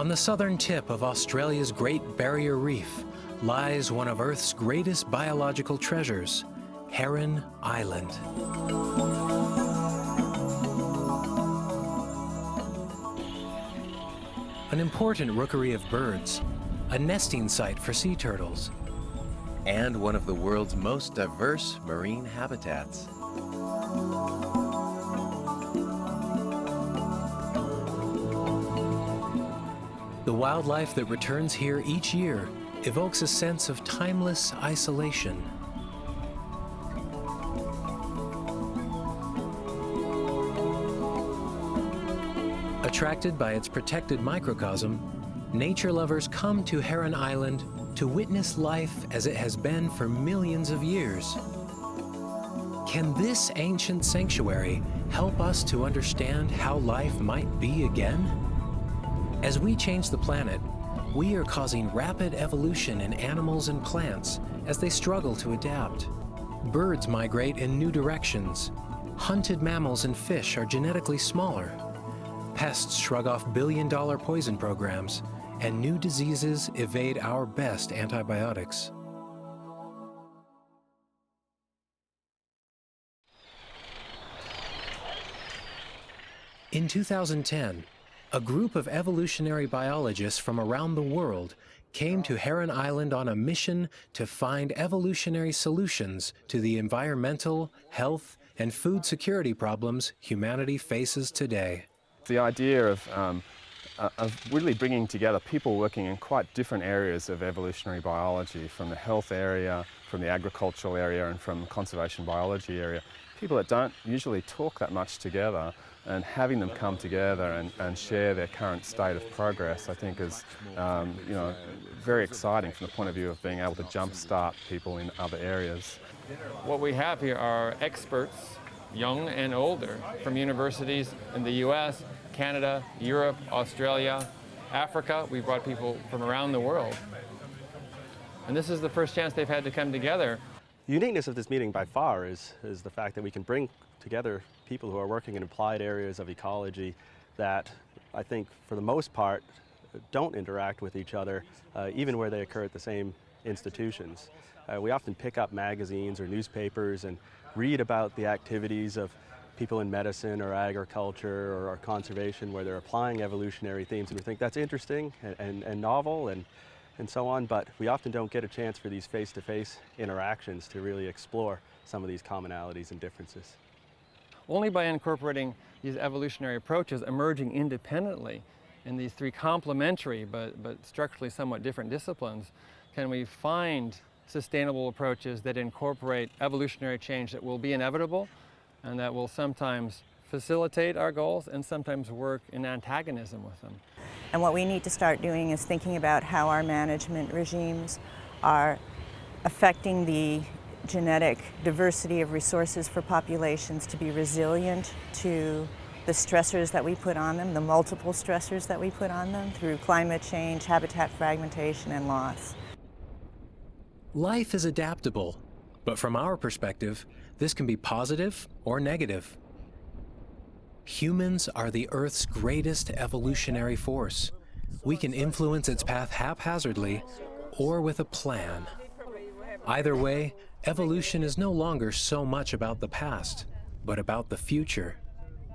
On the southern tip of Australia's Great Barrier Reef lies one of Earth's greatest biological treasures, Heron Island. An important rookery of birds, a nesting site for sea turtles, and one of the world's most diverse marine habitats. The wildlife that returns here each year evokes a sense of timeless isolation. Attracted by its protected microcosm, nature lovers come to Heron Island to witness life as it has been for millions of years. Can this ancient sanctuary help us to understand how life might be again? As we change the planet, we are causing rapid evolution in animals and plants as they struggle to adapt. Birds migrate in new directions. Hunted mammals and fish are genetically smaller. Pests shrug off billion-dollar poison programs, and new diseases evade our best antibiotics. In 2010, a group of evolutionary biologists from around the world came to Heron Island on a mission to find evolutionary solutions to the environmental, health, and food security problems humanity faces today. The idea of really bringing together people working in quite different areas of evolutionary biology, from the health area, from the agricultural area, and from the conservation biology area. People that don't usually talk that much together, and having them come together and share their current state of progress, I think is very exciting from the point of view of being able to jumpstart people in other areas. What we have here are experts, young and older, from universities in the US, Canada, Europe, Australia, Africa. We brought people from around the world. And this is the first chance they've had to come together. The uniqueness of this meeting by far is the fact that we can bring together people who are working in applied areas of ecology that I think for the most part don't interact with each other, even where they occur at the same institutions. We often pick up magazines or newspapers and read about the activities of people in medicine or agriculture or conservation where they're applying evolutionary themes, and we think that's interesting and novel and so on, but we often don't get a chance for these face-to-face interactions to really explore some of these commonalities and differences. Only by incorporating these evolutionary approaches emerging independently in these three complementary but structurally somewhat different disciplines can we find sustainable approaches that incorporate evolutionary change that will be inevitable and that will sometimes facilitate our goals and sometimes work in antagonism with them. And what we need to start doing is thinking about how our management regimes are affecting the genetic diversity of resources for populations to be resilient to the stressors that we put on them, the multiple stressors that we put on them through climate change, habitat fragmentation, and loss. Life is adaptable, but from our perspective, this can be positive or negative. Humans are the Earth's greatest evolutionary force. We can influence its path haphazardly or with a plan. Either way, evolution is no longer so much about the past, but about the future.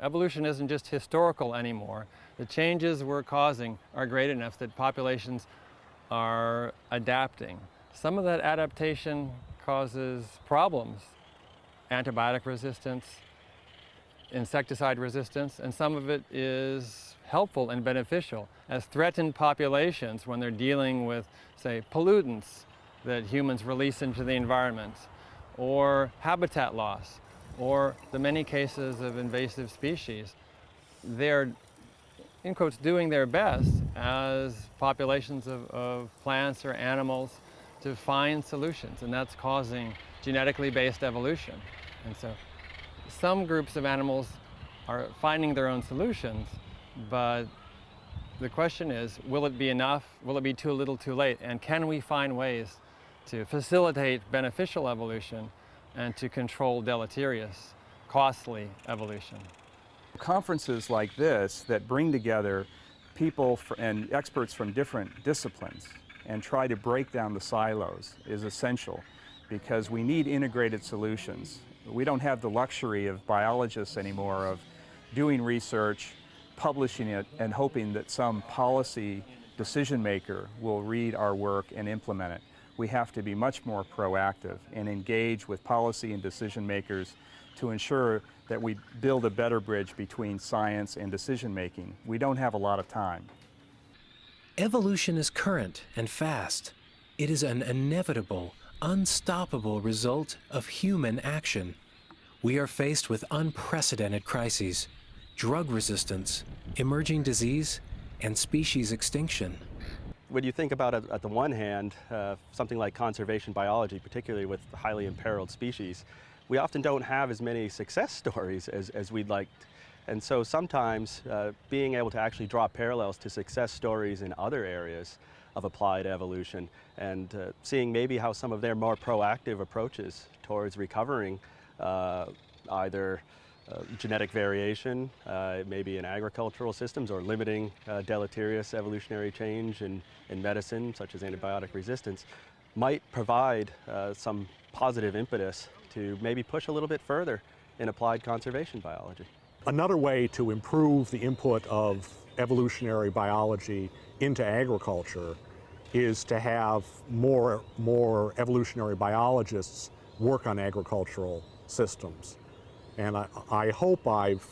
Evolution isn't just historical anymore. The changes we're causing are great enough that populations are adapting. Some of that adaptation causes problems, antibiotic resistance, insecticide resistance, and some of it is helpful and beneficial as threatened populations when they're dealing with, say, pollutants that humans release into the environment, or habitat loss, or the many cases of invasive species. They're, in quotes, doing their best as populations of plants or animals to find solutions, and that's causing genetically based evolution. And so some groups of animals are finding their own solutions, but the question is, will it be enough? Will it be too little too late? And can we find ways to facilitate beneficial evolution and to control deleterious, costly evolution? Conferences like this that bring together people and experts from different disciplines and try to break down the silos is essential, because we need integrated solutions. We don't have the luxury of biologists anymore of doing research, publishing it, and hoping that some policy decision maker will read our work and implement it. We have to be much more proactive and engage with policy and decision makers to ensure that we build a better bridge between science and decision making. We don't have a lot of time. Evolution is current and fast. It is an inevitable, unstoppable result of human action. We are faced with unprecedented crises: drug resistance, emerging disease, and species extinction. When you think about it, at the one hand, something like conservation biology, particularly with highly imperiled species, we often don't have as many success stories as we'd like. And so sometimes being able to actually draw parallels to success stories in other areas of applied evolution and seeing maybe how some of their more proactive approaches towards recovering either genetic variation, maybe in agricultural systems, or limiting deleterious evolutionary change in medicine, such as antibiotic resistance, might provide some positive impetus to maybe push a little bit further in applied conservation biology. Another way to improve the input of evolutionary biology into agriculture is to have more evolutionary biologists work on agricultural systems. And I hope I've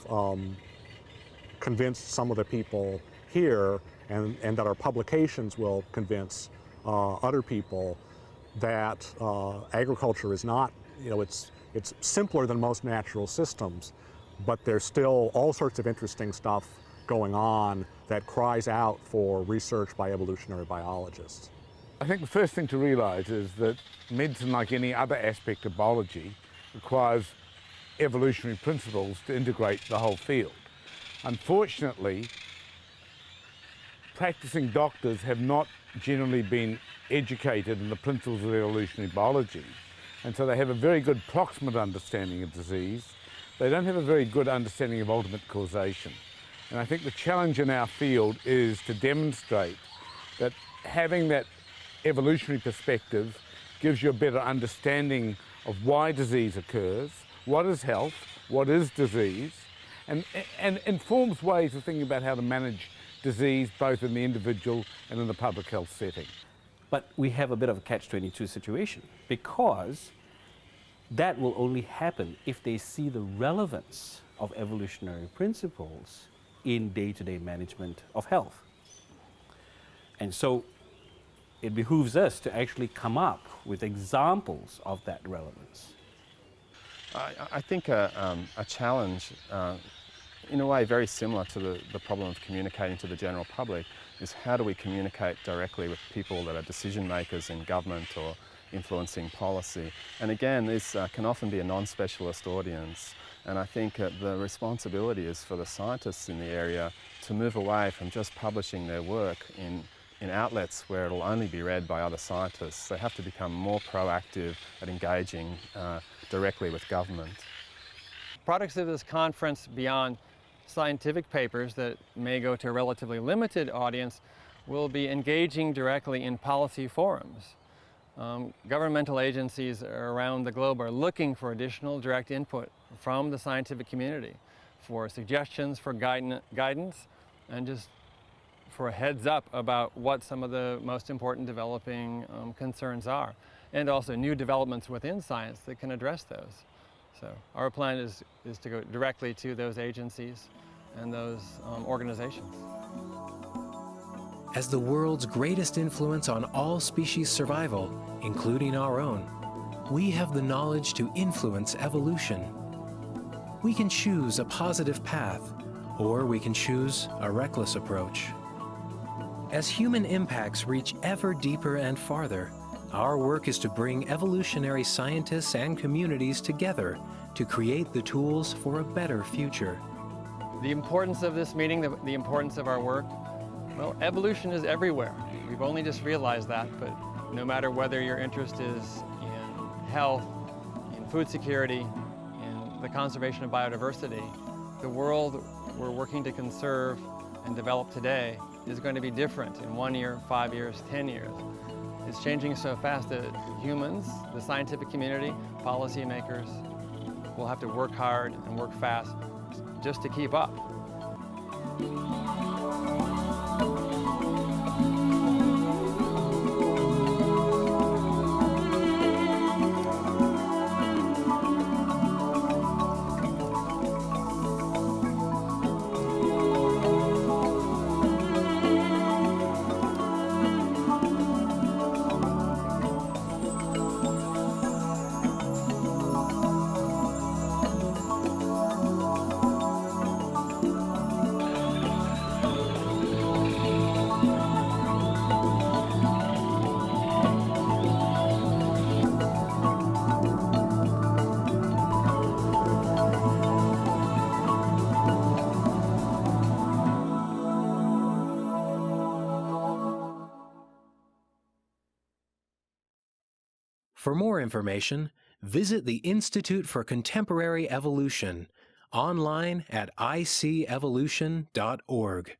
convinced some of the people here, and that our publications will convince other people that agriculture is not, it's simpler than most natural systems, but there's still all sorts of interesting stuff going on that cries out for research by evolutionary biologists. I think the first thing to realize is that medicine, like any other aspect of biology, requires evolutionary principles to integrate the whole field. Unfortunately, practicing doctors have not generally been educated in the principles of evolutionary biology, and so they have a very good proximate understanding of disease. They don't have a very good understanding of ultimate causation. And I think the challenge in our field is to demonstrate that having that evolutionary perspective gives you a better understanding of why disease occurs, what is health, what is disease, and informs ways of thinking about how to manage disease both in the individual and in the public health setting. But we have a bit of a catch-22 situation, because that will only happen if they see the relevance of evolutionary principles in day-to-day management of health. And so it behooves us to actually come up with examples of that relevance. I think a challenge, in a way very similar to the problem of communicating to the general public, is how do we communicate directly with people that are decision makers in government or influencing policy. And again, this can often be a non-specialist audience, and I think the responsibility is for the scientists in the area to move away from just publishing their work in outlets where it'll only be read by other scientists. They have to become more proactive at engaging directly with government. Products of this conference, beyond scientific papers that may go to a relatively limited audience, will be engaging directly in policy forums. Governmental agencies around the globe are looking for additional direct input from the scientific community for suggestions, for guidance, and just for a heads up about what some of the most important developing concerns are, and also new developments within science that can address those. So our plan is to go directly to those agencies and those organizations. As the world's greatest influence on all species survival, including our own, we have the knowledge to influence evolution. We can choose a positive path, or we can choose a reckless approach. As human impacts reach ever deeper and farther, our work is to bring evolutionary scientists and communities together to create the tools for a better future. The importance of this meeting, the importance of our work, well, evolution is everywhere. We've only just realized that, but no matter whether your interest is in health, in food security, in the conservation of biodiversity, the world we're working to conserve and develop today is going to be different in 1 year, 5 years, 10 years. It's changing so fast that humans, the scientific community, policymakers, will have to work hard and work fast just to keep up. For more information, visit the Institute for Contemporary Evolution online at icevolution.org.